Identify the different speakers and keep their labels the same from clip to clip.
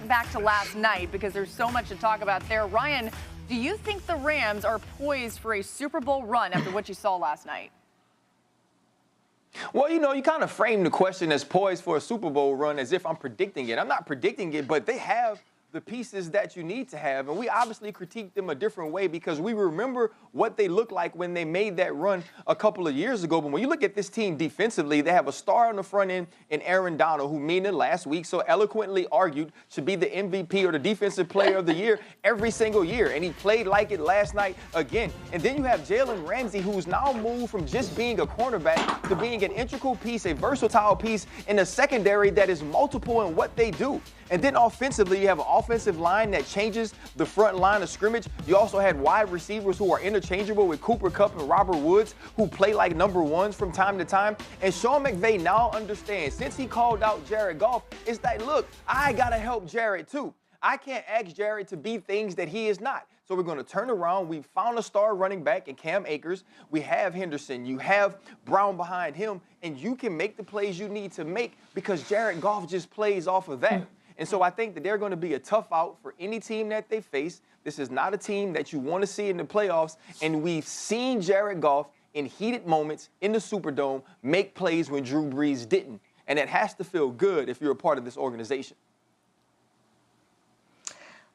Speaker 1: back to last night because there's so much to talk about there. Ryan, do you think the Rams are poised for a Super Bowl run after what you saw last night?
Speaker 2: Well, you kind of frame the question as poised for a Super Bowl run as if I'm predicting it. I'm not predicting it, but they have the pieces that you need to have. And we obviously critique them a different way because we remember what they looked like when they made that run a couple of years ago. But when you look at this team defensively, they have a star on the front end in Aaron Donald, who Mina last week so eloquently argued should be the MVP or the Defensive Player of the Year every single year. And he played like it last night again. And then you have Jalen Ramsey, who's now moved from just being a cornerback to being an integral piece, a versatile piece in a secondary that is multiple in what they do. And then offensively, you have an offensive line that changes the front line of scrimmage. You also had wide receivers who are interchangeable with Cooper Kupp and Robert Woods, who play like number ones from time to time. And Sean McVay now understands, since he called out Jared Goff, it's like, look, I got to help Jared too. I can't ask Jared to be things that he is not. So we're going to turn around. We found a star running back in Cam Akers. We have Henderson. You have Brown behind him. And you can make the plays you need to make because Jared Goff just plays off of that. And so I think that they're going to be a tough out for any team that they face. This is not a team that you want to see in the playoffs. And we've seen Jared Goff in heated moments in the Superdome make plays when Drew Brees didn't. And it has to feel good if you're a part of this organization.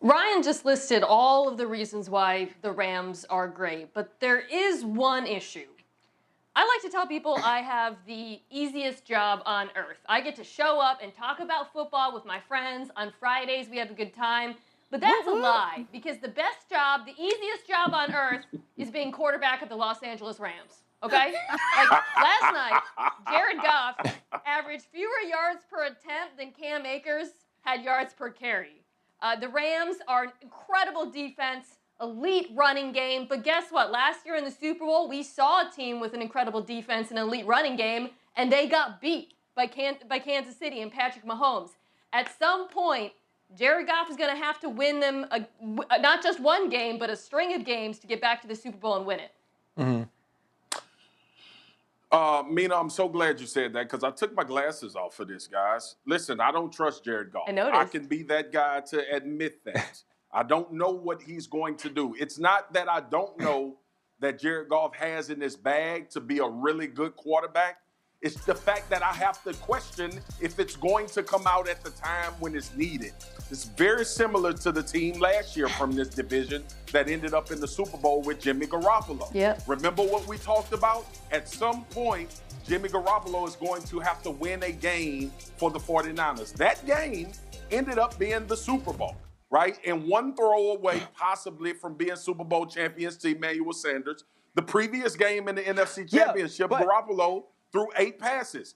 Speaker 3: Ryan just listed all of the reasons why the Rams are great, but there is one issue. I like to tell people I have the easiest job on earth. I get to show up and talk about football with my friends. On Fridays, we have a good time. But that's a lie, because the best job, the easiest job on earth is being quarterback of the Los Angeles Rams, okay? Like, last night, Jared Goff averaged fewer yards per attempt than Cam Akers had yards per carry. The Rams are an incredible defense, elite running game, but guess what? Last year in the Super Bowl, we saw a team with an incredible defense and elite running game, and they got beat by Kansas City and Patrick Mahomes. At some point, Jared Goff is going to have to win them not just one game, but a string of games to get back to the Super Bowl and win it.
Speaker 4: Mina, I'm so glad you said that because I took my glasses off for this, guys. Listen, I don't trust Jared Goff.
Speaker 3: I noticed.
Speaker 4: I can be that guy to admit that. I don't know what he's going to do. It's not that I don't know that Jared Goff has in his bag to be a really good quarterback. It's the fact that I have to question if it's going to come out at the time when it's needed. It's very similar to the team last year from this division that ended up in the Super Bowl with Jimmy Garoppolo.
Speaker 3: Yep.
Speaker 4: Remember what we talked about? At some point, Jimmy Garoppolo is going to have to win a game for the 49ers. That game ended up being the Super Bowl, right? And one throw away possibly from being Super Bowl champions to Emmanuel Sanders. The previous game in the NFC Championship, Garoppolo threw 8 passes.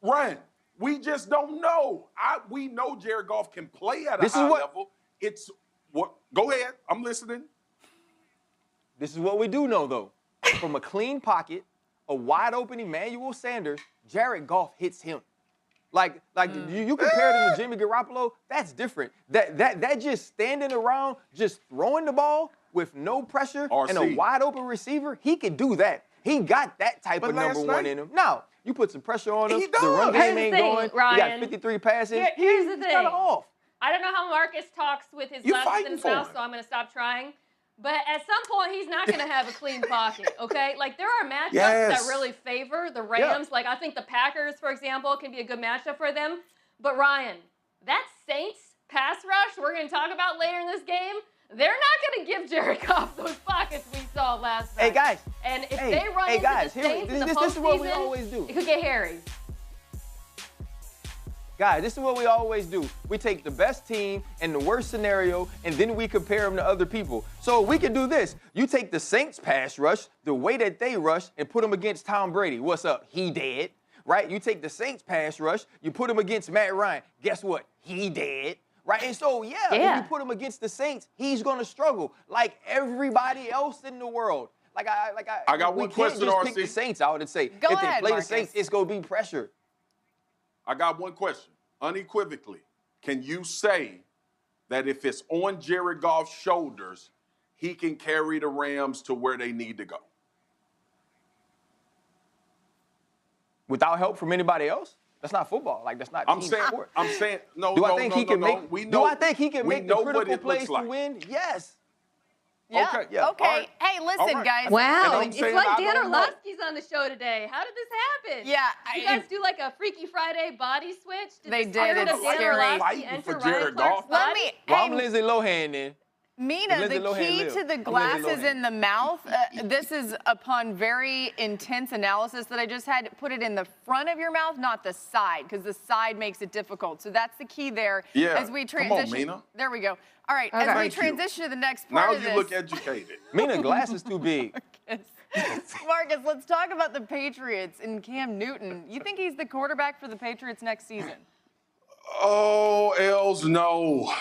Speaker 4: Ryan, we just don't know. We know Jared Goff can play at a high level. It's what? Go ahead. I'm listening.
Speaker 2: This is what we do know, though. From a clean pocket, a wide-open Emmanuel Sanders, Jared Goff hits him. Like you compare it to Jimmy Garoppolo, that's different. That just standing around, just throwing the ball with no pressure and a wide-open receiver, he can do that. He got that type of number one in him. Now, you put some pressure on him. The run game ain't going.
Speaker 3: Ryan,
Speaker 2: he got 53 passes.
Speaker 3: Here's the thing.
Speaker 2: He's kind of off.
Speaker 3: I don't know how Marcus talks with his glasses in his mouth, so I'm going to stop trying. But at some point, he's not going to have a clean pocket, okay? Like, there are matchups that really favor the Rams. Like, I think the Packers, for example, can be a good matchup for them. But, Ryan, that Saints pass rush we're going to talk about later in this game, they're not going to give Jared Goff those pockets we saw last night.
Speaker 2: Hey, guys.
Speaker 3: And if they run into the Saints in the postseason,
Speaker 2: this is what we always do.
Speaker 3: It could get hairy.
Speaker 2: Guys, this is what we always do. We take the best team and the worst scenario, and then we compare them to other people. So we can do this. You take the Saints pass rush, the way that they rush, and put them against Tom Brady. What's up? He dead, right? You take the Saints pass rush, you put them against Matt Ryan. Guess what? He dead. Right? And so, if you put him against the Saints, he's going to struggle like everybody else in the world. I
Speaker 4: got one question,
Speaker 2: RC. We can't just pick the Saints out and say, if they play the Saints, it's going to be pressure.
Speaker 4: I got one question. Unequivocally, can you say that if it's on Jared Goff's shoulders, he can carry the Rams to where they need to go?
Speaker 2: Without help from anybody else? That's not football. Like, that's not
Speaker 4: I'm
Speaker 2: team
Speaker 4: saying,
Speaker 2: sport.
Speaker 4: I'm saying, no,
Speaker 2: Do
Speaker 4: no,
Speaker 2: I think
Speaker 4: no,
Speaker 2: he
Speaker 4: no,
Speaker 2: can
Speaker 4: no.
Speaker 2: make?
Speaker 4: We
Speaker 2: Do
Speaker 4: know,
Speaker 2: I think he can
Speaker 4: we
Speaker 2: make the
Speaker 4: know what
Speaker 2: critical
Speaker 4: it
Speaker 2: plays
Speaker 4: looks
Speaker 2: to
Speaker 4: like.
Speaker 2: win? Yes.
Speaker 1: Yeah.
Speaker 4: Okay, yeah, all
Speaker 1: Okay.
Speaker 4: right.
Speaker 1: Hey, listen,
Speaker 4: All right.
Speaker 1: guys.
Speaker 4: And
Speaker 3: Wow,
Speaker 4: I'm
Speaker 3: it's
Speaker 4: saying
Speaker 3: like
Speaker 4: I
Speaker 3: Dan
Speaker 4: don't know.
Speaker 3: Orlovsky's on the show today. How did this happen?
Speaker 1: Yeah,
Speaker 3: You guys do like a Freaky Friday body switch?
Speaker 1: They
Speaker 3: the
Speaker 1: did,
Speaker 3: spirit
Speaker 1: it's
Speaker 3: of Dan
Speaker 1: scary.
Speaker 3: Orlovsky
Speaker 4: Fighting
Speaker 3: enter
Speaker 4: for
Speaker 3: Ryan
Speaker 4: Jared
Speaker 3: Clark's
Speaker 4: Goff.
Speaker 1: Let
Speaker 3: body?
Speaker 1: me.
Speaker 2: Well,
Speaker 1: hey,
Speaker 2: I'm Lindsay Lohan then.
Speaker 1: Mina,
Speaker 2: Lindsay
Speaker 1: the
Speaker 2: Lohan
Speaker 1: key
Speaker 2: live.
Speaker 1: to the
Speaker 2: I'm Lindsay
Speaker 1: glasses
Speaker 2: Lohan.
Speaker 1: in the mouth, this is upon very intense analysis that I just had. Put it in the front of your mouth, not the side, because the side makes it difficult. So that's the key there.
Speaker 4: Yeah.
Speaker 1: As we
Speaker 4: Come on,
Speaker 1: transition.
Speaker 4: Mina.
Speaker 1: There we go. All right.
Speaker 3: Okay.
Speaker 1: As we
Speaker 4: Thank you.
Speaker 1: transition to the next part
Speaker 4: Now
Speaker 1: of
Speaker 4: you
Speaker 1: this.
Speaker 4: look educated.
Speaker 2: Mina, glass is too big.
Speaker 1: Marcus, let's talk about the Patriots and Cam Newton. You think he's the quarterback for the Patriots next season?
Speaker 4: Oh, Els, no.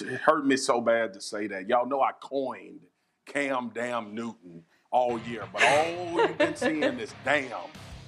Speaker 4: It hurt me so bad to say that. Y'all know I coined Cam Damn Newton all year, but all you've been seeing is damn.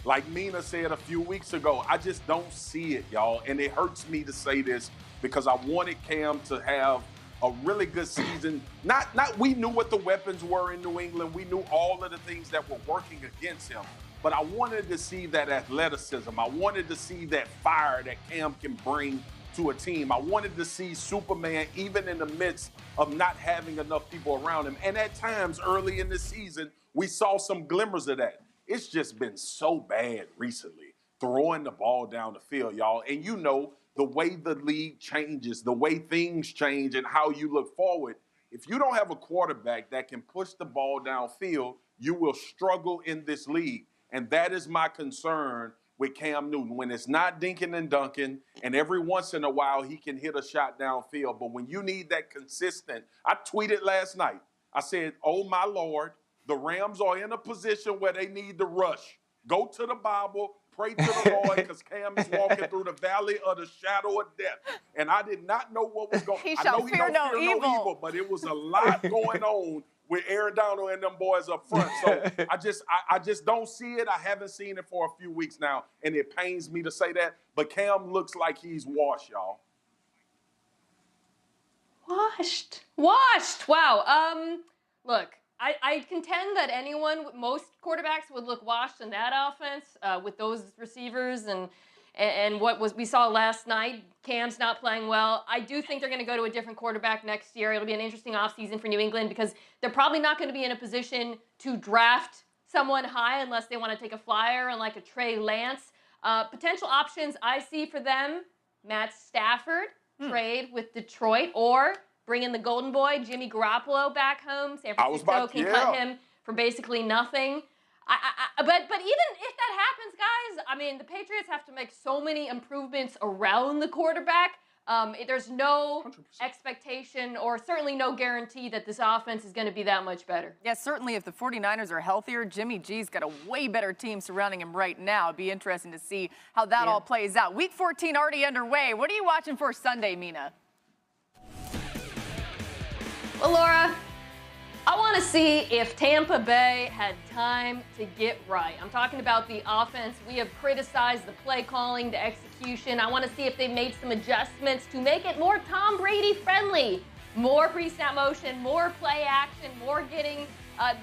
Speaker 4: Like Mina said a few weeks ago, I just don't see it, y'all. And it hurts me to say this because I wanted Cam to have a really good season. Not we knew what the weapons were in New England. We knew all of the things that were working against him. But I wanted to see that athleticism. I wanted to see that fire that Cam can bring to a team. I wanted to see Superman even in the midst of not having enough people around him. And at times early in the season, we saw some glimmers of that. It's just been so bad recently, throwing the ball down the field, y'all. And you know, the way the league changes, the way things change and how you look forward, if you don't have a quarterback that can push the ball downfield, you will struggle in this league. And that is my concern with Cam Newton. When it's not dinking and dunking, and every once in a while he can hit a shot downfield. But when you need that consistent, I tweeted last night, I said, oh my Lord, the Rams are in a position where they need to rush. Go to the Bible, pray to the Lord, because Cam is walking through the valley of the shadow of death. And I did not know what was going on.
Speaker 1: He
Speaker 4: I
Speaker 1: shall
Speaker 4: know he
Speaker 1: fear
Speaker 4: don't
Speaker 1: no
Speaker 4: fear
Speaker 1: evil.
Speaker 4: no evil, but it was a lot going on with Aaron Donald and them boys up front. So I just don't see it. I haven't seen it for a few weeks now, and it pains me to say that. But Cam looks like he's washed, y'all.
Speaker 3: Washed. Wow. Look, I contend that most quarterbacks would look washed in that offense with those receivers and we saw last night. Cam's not playing well. I do think they're going to go to a different quarterback next year. It'll be an interesting offseason for New England because they're probably not going to be in a position to draft someone high unless they want to take a flyer on like a Trey Lance. Potential options I see for them, Matt Stafford, trade with Detroit, or bring in the golden boy, Jimmy Garoppolo, back home. San Francisco can cut him for basically nothing. But even if that happens, guys, I mean, the Patriots have to make so many improvements around the quarterback. There's no 100%. Expectation or certainly no guarantee that this offense is going to be that much better.
Speaker 1: Yeah, certainly if the 49ers are healthier, Jimmy G's got a way better team surrounding him right now. It'd be interesting to see how that all plays out. Week 14 already underway. What are you watching for Sunday, Mina?
Speaker 3: Well, Laura, I want to see if Tampa Bay had time to get right. I'm talking about the offense. We have criticized the play calling, the execution. I want to see if they made some adjustments to make it more Tom Brady friendly. More pre-snap motion, more play action, more getting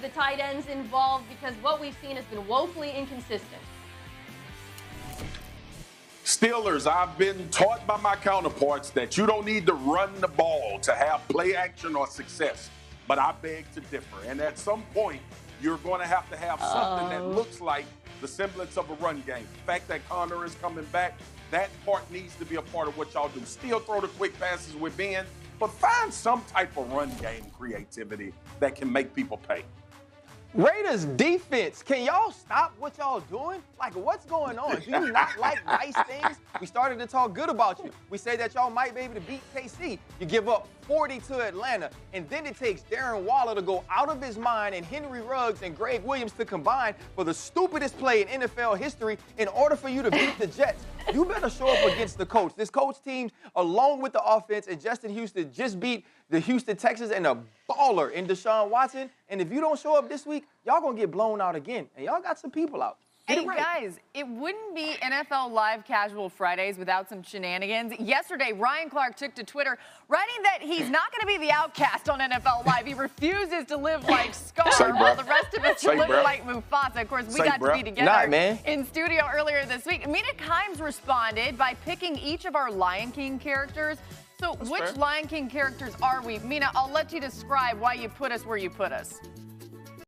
Speaker 3: the tight ends involved, because what we've seen has been woefully inconsistent.
Speaker 4: Steelers, I've been taught by my counterparts that you don't need to run the ball to have play action or success. But I beg to differ. And at some point, you're going to have something that looks like the semblance of a run game. The fact that Connor is coming back, that part needs to be a part of what y'all do. Still throw the quick passes with Ben, but find some type of run game creativity that can make people pay.
Speaker 2: Raiders defense, can y'all stop what y'all doing? Like, what's going on? Do you not like nice things? We started to talk good about you. We say that y'all might be able to beat KC. You give up 40 to Atlanta, and then it takes Darren Waller to go out of his mind and Henry Ruggs and Greg Williams to combine for the stupidest play in NFL history in order for you to beat the Jets. You better show up against the coach. This coach team, along with the offense, and Justin Houston just beat the Houston Texans and a baller in Deshaun Watson. And if you don't show up this week, y'all going to get blown out again. And y'all got some people out.
Speaker 1: Hey, guys, it wouldn't be NFL Live Casual Fridays without some shenanigans. Yesterday, Ryan Clark took to Twitter, writing that he's not going to be the outcast on NFL Live. He refuses to live like Scar, while the rest of us are living like Mufasa. Of course, we got to be together in studio earlier this week. Mina Kimes responded by picking each of our Lion King characters. So which Lion King characters are we? Mina, I'll let you describe why you put us where you put us.